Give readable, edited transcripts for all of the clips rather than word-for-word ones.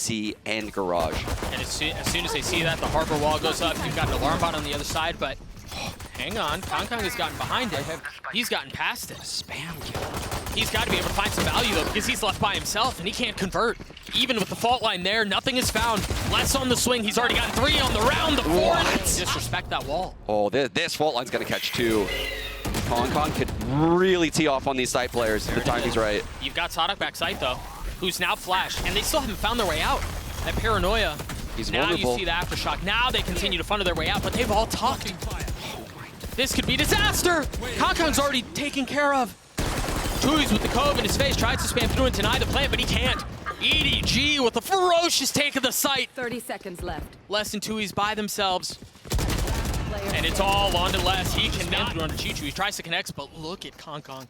C, and garage. And as soon as they see that, the harbor wall goes up. You've got an alarm bot on the other side, but hang on. cauanzin has gotten behind it. He's gotten past it. Spam kill. He's got to be able to find some value, though, because he's left by himself, and he can't convert. Even with the fault line there, nothing is found. Less on the swing. He's already gotten 3 on the round. The 4. Disrespect that wall. Oh, this fault line's going to catch 2. cauanzin could really tee off on these site players if the timing's right. You've got saadhak back site, though, who's now flashed, and they still haven't found their way out. That paranoia. He's now vulnerable. You see the aftershock. Now they continue to funnel their way out, but they've all tucked. This could be disaster. cauanzin's already taken care of. tuyz with the cove in his face tries to spam through and deny the plant, but he can't. EDG with a ferocious take of the site. 30 seconds left. Les and tuyz by themselves. And it's all on to Les. He cannot run to CHICHOO. He tries to connect, but look at cauanzin.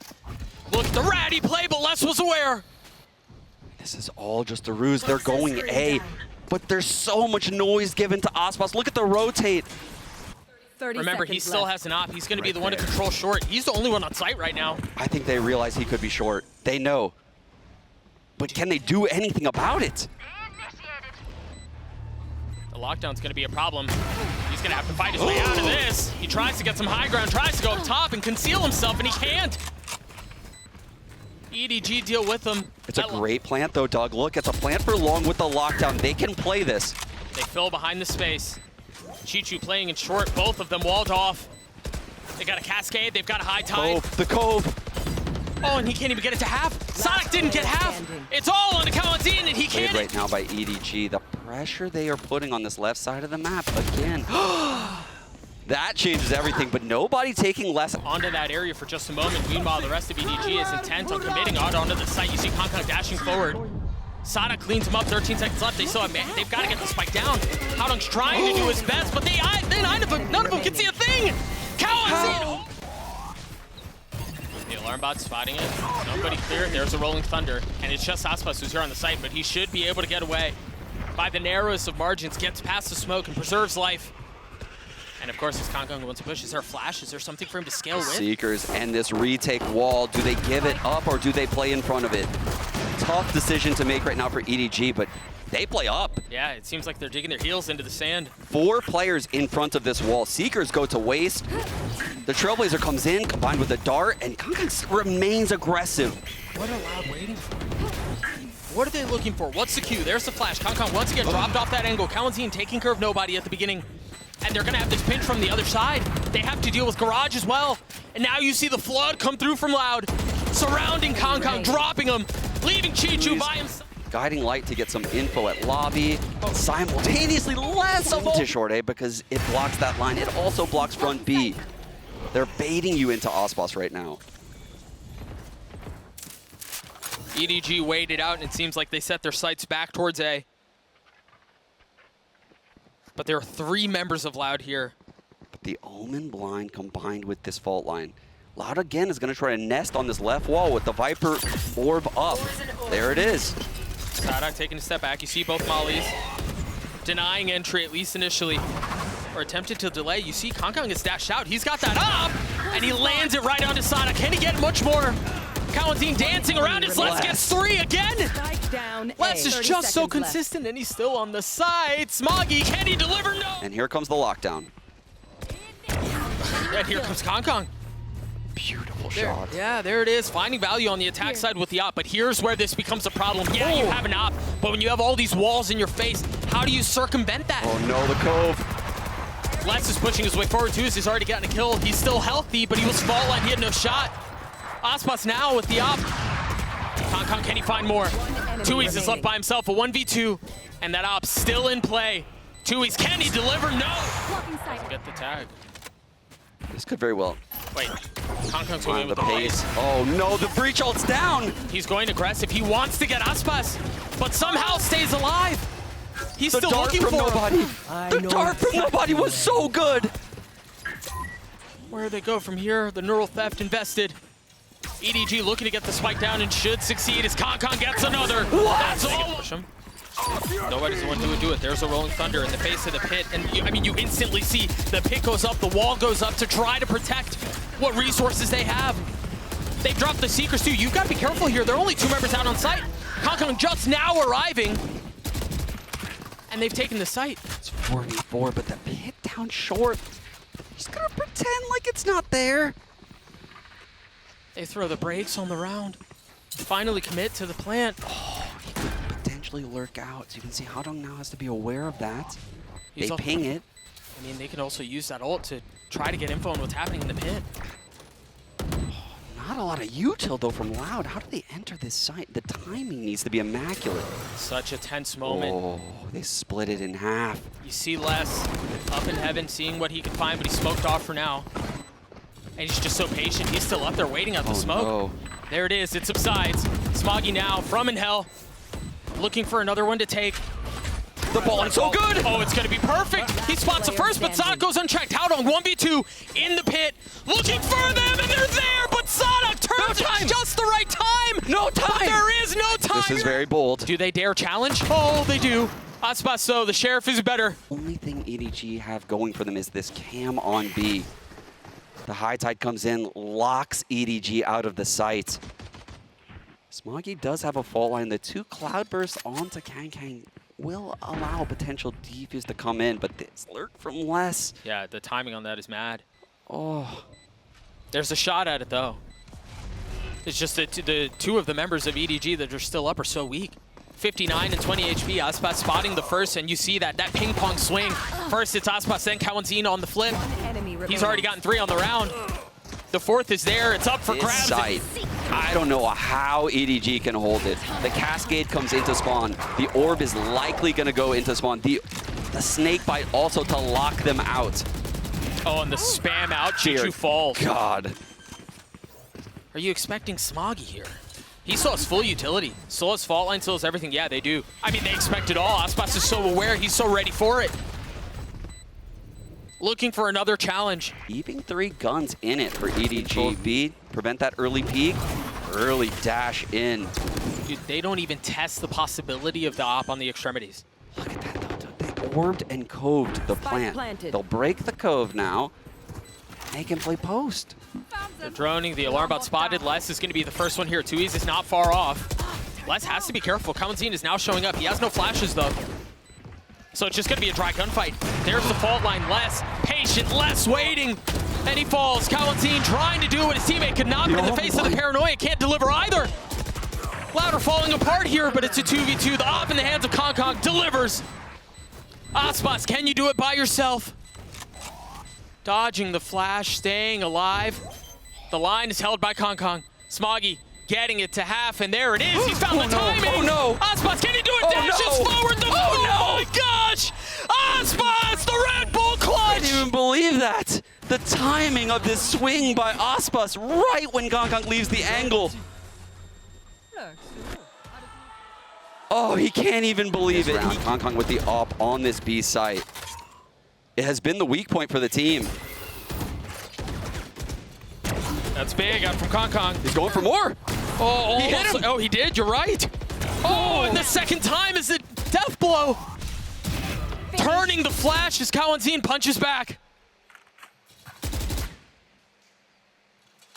Look at the ratty play, but Les was aware. This is all just a ruse. They're going A, but there's so much noise given to aspas. Look at the rotate. 30 Remember, he seconds still left. has an op. He's going to be Right the one to there. control short. He's the only one on site right now. I think they realize he could be short. They know. But can they do anything about it? The lockdown's going to be a problem. He's going to have to fight his way out of this. He tries to get some high ground, tries to go up top and conceal himself, and he can't. EDG deal with him. It's a great plant, though, Doug. Look, it's a plant for long with the lockdown. They can play this. They fill behind the space. CHICHOO playing in short, both of them walled off. They got a cascade, they've got a high tide. Cove, the cove. Oh, and he can't even get it to half. saadhak didn't get half. It's all on the cauanzin, and he Played can't. right now by EDG. The pressure they are putting on this left side of the map again. That changes everything, but nobody taking less. Onto that area for just a moment. Meanwhile, the rest of EDG is intent on committing out onto the site. You see cauanzin dashing forward. saadhak cleans him up, 13 seconds left. They still have, they've got to get the spike down. Haodong's trying to do his best, but none of them can see a thing. cauanzin! The alarm bot's spotting it. Nobody clear. There's a rolling thunder, and it's just aspas who's here on the site, but he should be able to get away. By the narrowest of margins, gets past the smoke and preserves life. And of course, as cauanzin wants to push, is there a flash? Is there something for him to scale with? Seekers and this retake wall. Do they give it up or do they play in front of it? Tough decision to make right now for EDG, but they play up. Yeah, it seems like they're digging their heels into the sand. 4 players in front of this wall. Seekers go to waste. The Trailblazer comes in, combined with a dart, and cauanzin remains aggressive. What are Loud waiting for? What are they looking for? What's the cue? There's the flash. cauanzin once again dropped off that angle. cauanzin taking care of nobody at the beginning. And they're going to have this pinch from the other side. They have to deal with garage as well. And now you see the flood come through from Loud, surrounding cauanzin, dropping him, leaving CHICHOO by himself. Guiding light to get some info at lobby. Simultaneously less of to short A because it blocks that line. It also blocks front B. They're baiting you into aspas right now. EDG waited out, and it seems like they set their sights back towards A. But there are 3 members of Loud here. But the Omen blind combined with this fault line. Loud again is going to try to nest on this left wall with the Viper orb up. There it is. saadhak taking a step back. You see both mollies denying entry, at least initially, or attempted to delay. You see cauanzin gets dashed out. He's got that up, and he lands it right onto saadhak. Can he get much more? cauanzin dancing around as Les gets 3 again. Les is just so consistent, and he's still on the side. Smoggy, can he deliver? No. And here comes the lockdown. And here comes cauanzin. Beautiful shot. Yeah, there it is. Finding value on the attack side with the op, but here's where this becomes a problem. Yeah, you have an op, but when you have all these walls in your face, how do you circumvent that? Oh no, the cove. Les is pushing his way forward too, as he's already gotten a kill. He's still healthy, but he was fault line. He had no shot. aspas now with the op. cauanzin, can he find more? tuyz is left by himself, a 1v2, and that op's still in play. tuyz, can he deliver? No. Doesn't get the tag. This could very well. Wait, cauanzin's going in The with the pace. pace. Oh no, the breach ult's down. He's going aggressive. He wants to get aspas, but somehow stays alive. He's The still dart looking from for him. nobody. The dart from nobody was so good. Where do they go from here? The neural theft invested. EDG looking to get the spike down and should succeed as cauanzin gets another. That's all. Push him. Nobody's the one who would do it. There's a rolling thunder in the face of the pit, and you instantly see the pit goes up, the wall goes up to try to protect what resources they have. They've dropped the Seekers too. You've got to be careful here. There are only 2 members out on site. cauanzin just now arriving. And they've taken the site. It's 4v4, but the pit down short. Just gonna pretend like it's not there. They throw the brakes on the round. Finally commit to the plant. Oh, he could potentially lurk out. So you can see Haodong now has to be aware of that. He's They ping it. I mean, they can also use that ult to try to get info on what's happening in the pit. Not a lot of util though from Loud. How do they enter this site? The timing needs to be immaculate. Such a tense moment. Oh, they split it in half. You see Les up in heaven, seeing what he can find, but he's smoked off for now. And he's just so patient. He's still up there waiting out the smoke. No. There it is. It subsides. Smoggy now from in hell, looking for another one to take. The ball is so good! Oh, it's going to be perfect. He spots the first, but saadhak goes unchecked. Haodong 1v2 in the pit, looking for them, and they're there, but saadhak turns at just the right time. No time! But there is no time. This is very bold. Do they dare challenge? Oh, they do. Aspas, though, the sheriff is better. Only thing EDG have going for them is this cam on B. The high tide comes in, locks EDG out of the site. Smoggy does have a fault line. The 2 cloudbursts onto Kang will allow potential defuse to come in, but this lurk from Les. Yeah, the timing on that is mad. Oh, There's a shot at it, though. It's just that the 2 of the members of EDG that are still up are so weak. 59 and 20 HP. Aspas spotting the first, and you see that ping pong swing. First it's Aspas, then cauanzin on the flip. He's already gotten 3 on the round. The 4th is there. It's up for this grabs. site. I don't know how EDG can hold it. The cascade comes into spawn. The orb is likely going to go into spawn. The snake bite also to lock them out. Oh, and the spam out. Dear CHICHOO falls. God. Are you expecting Smoggy here? He still has full utility. Still has fault line, still has everything. Yeah, they do. I mean, they expect it all. Aspas is so aware. He's so ready for it. Looking for another challenge. Keeping 3 guns in it for EDG. B, prevent that early peek. Early dash in. Dude, they don't even test the possibility of the op on the extremities. Look at that, though. They orbed and coved the plant. planted. They'll break the cove now. They can play post. They're droning. The alarm bot spotted. Les is going to be the first one here. tuyz is not far off. Les has to be careful. cauanzin is now showing up. He has no flashes, though. So it's just going to be a dry gunfight. There's the fault line. Les, patient. Les waiting. And he falls. cauanzin trying to do what his teammate could not, but in the face of the paranoia, can't deliver either. Louder falling apart here, but it's a 2v2. The op in the hands of Kong delivers. Aspas, can you do it by yourself? Dodging the flash, staying alive. The line is held by Kong. Smoggy getting it to half, and there it is. He found the timing. Oh no! Aspas, can he do it? Dashes forward. Oh my gosh! Aspas, the Red Bull clutch! I didn't even believe that. The timing of this swing by Aspas right when Kong leaves the angle. Oh, he can't even believe it. Kong with the op on this B site. It has been the weak point for the team. That's big out from Kong. He's going for more. Oh, He hit him. Oh, he did. You're right. Oh, and the second time is a death blow. Turning the flash as cauanzin punches back.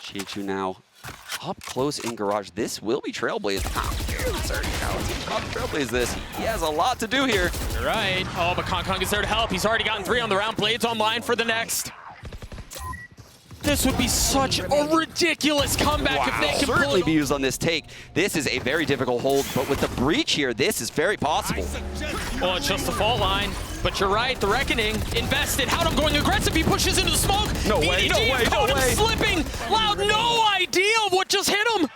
CHICHOO now up close in garage. This will be trailblazed. I'm fairly certain cauanzin trailblaze this. He has a lot to do here. You're right. Oh, but Kong is there to help. He's already gotten 3 on the round. Blades online for the next. This would be such a ridiculous comeback if they can pull certainly it be used on this take. This is a very difficult hold, but with the breach here, this is very possible. Well, it's just the fault line. But you're right, the reckoning invested. Haodong going aggressive. He pushes into the smoke. No way, EDG no way. Slipping. Loud, no idea what just hit him.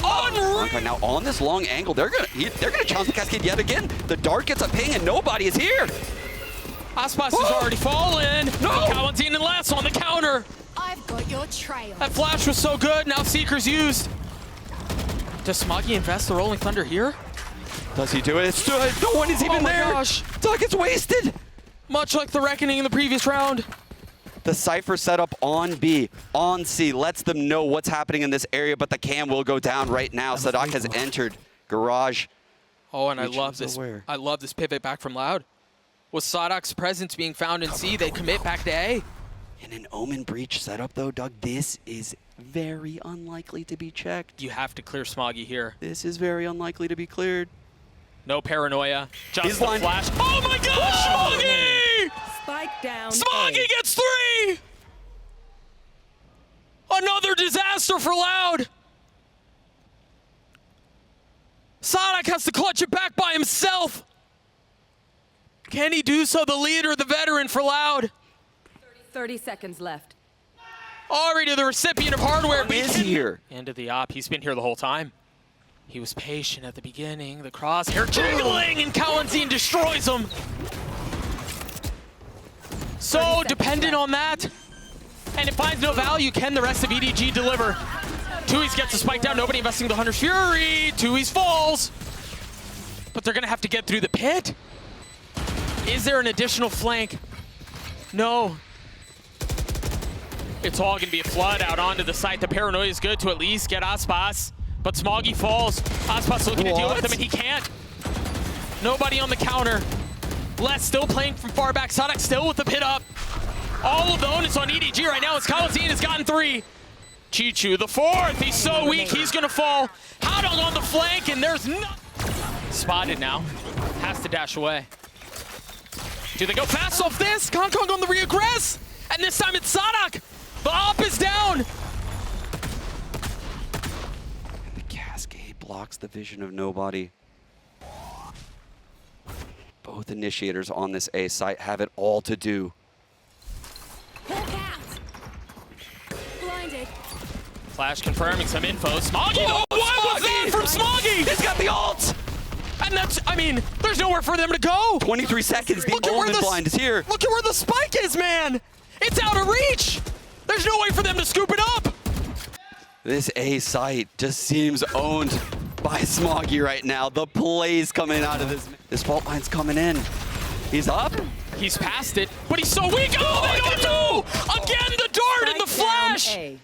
Unreal. Okay, now on this long angle, they're gonna challenge the cascade yet again. The dart gets a ping and nobody is here. Aspas has already fallen. No. cauanzin and Les on the counter. I've got your trail. That flash was so good. Now Seeker's used. Does Smoggy invest the Rolling Thunder here? Does he do it? It's no one is even there. Gosh. Duck gets wasted. Much like the reckoning in the previous round. The Cypher setup on B, on C, lets them know what's happening in this area, but the cam will go down right now. saadhak has entered garage. Oh, and I Which love is this. aware. I love this pivot back from Loud. With saadhak's presence being found in C, they commit back to A. In an Omen breach setup though, Doug, this is very unlikely to be checked. You have to clear Smoggy here. This is very unlikely to be cleared. No paranoia. Just He's the blind. flash. Oh my gosh, Smoggy! Spike down. Smoggy gets 3! Another disaster for Loud. saadhak has to clutch it back by himself. Can he do so, the leader, the veteran for Loud? 30 seconds left. Already the recipient of hardware. Is here. End of the op. He's been here the whole time. He was patient at the beginning. The crosshair jiggling, and cauanzin destroys him. So dependent on that. And it finds no value. Can the rest of EDG deliver? tuyz gets the spike down. Nobody investing the Hunter's Fury. tuyz falls. But they're going to have to get through the pit. Is there an additional flank? No. It's all going to be a flood out onto the site. The paranoia is good to at least get aspas. But Smoggy falls. Aspas looking to deal with him, and he can't. Nobody on the counter. Les still playing from far back. saadhak still with the pit up. All of the onus on EDG right now as cauanzin has gotten 3. CHICHOO, the 4th. He's so weak, he's going to fall. Haodong on the flank, and there's no... Spotted now. Has to dash away. Do they go fast off this? Kong on the reaggress. And this time it's saadhak. The op is down. The cascade blocks the vision of nobody. Both initiators on this A site have it all to do. Hawk out. Blinded. Flash confirming some info. Smoggy, Oh, what was that from Smoggy? He's got the ult! And that's, I mean, there's nowhere for them to go. 23 seconds, the Look at where Omen the blind is here. Look at where the spike is, man. It's out of reach. There's no way for them to scoop it up. This A site just seems owned by Smoggy right now. The plays coming out of this. This fault line's coming in. He's up. He's past it, but he's so weak. Oh, they don't do! Again, the dart and the Spike down flash. A.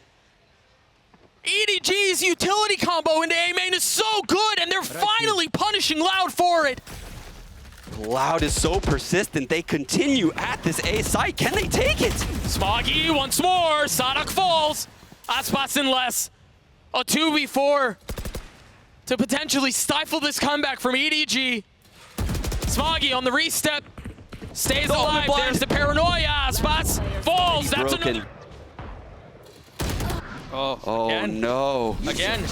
EDG's utility combo into A main is so good, and they're finally punishing Loud for it. Loud is so persistent. They continue at this A site. Can they take it? Smoggy once more. saadhak falls. Aspas and less. A 2v4 to potentially stifle this comeback from EDG. Smoggy on the re-step. Stays alive. blind. There's the paranoia. Aspas falls. He's That's broken. another. Oh, Oh again. no. Again.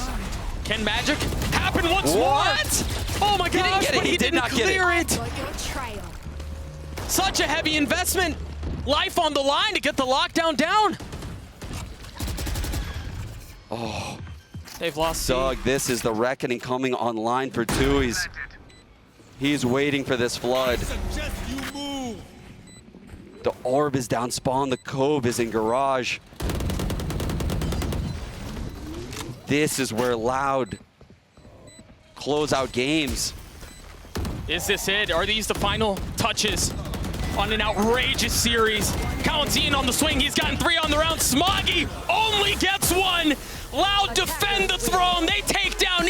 Can magic happen once What? more? Oh my didn't gosh, get it. but He he did didn't not get it. clear it. Got your trail. Such a heavy investment. Life on the line to get the lockdown down. Oh, They've lost Doug, this is the reckoning coming online for tuyz. He's waiting for this flood. The orb is down spawn. The cove is in garage. This is where Loud close out games. Is this it? Are these the final touches on an outrageous series? cauanzin on the swing. He's gotten 3 on the round. Smoggy only gets 1. Loud defend the throne. They take down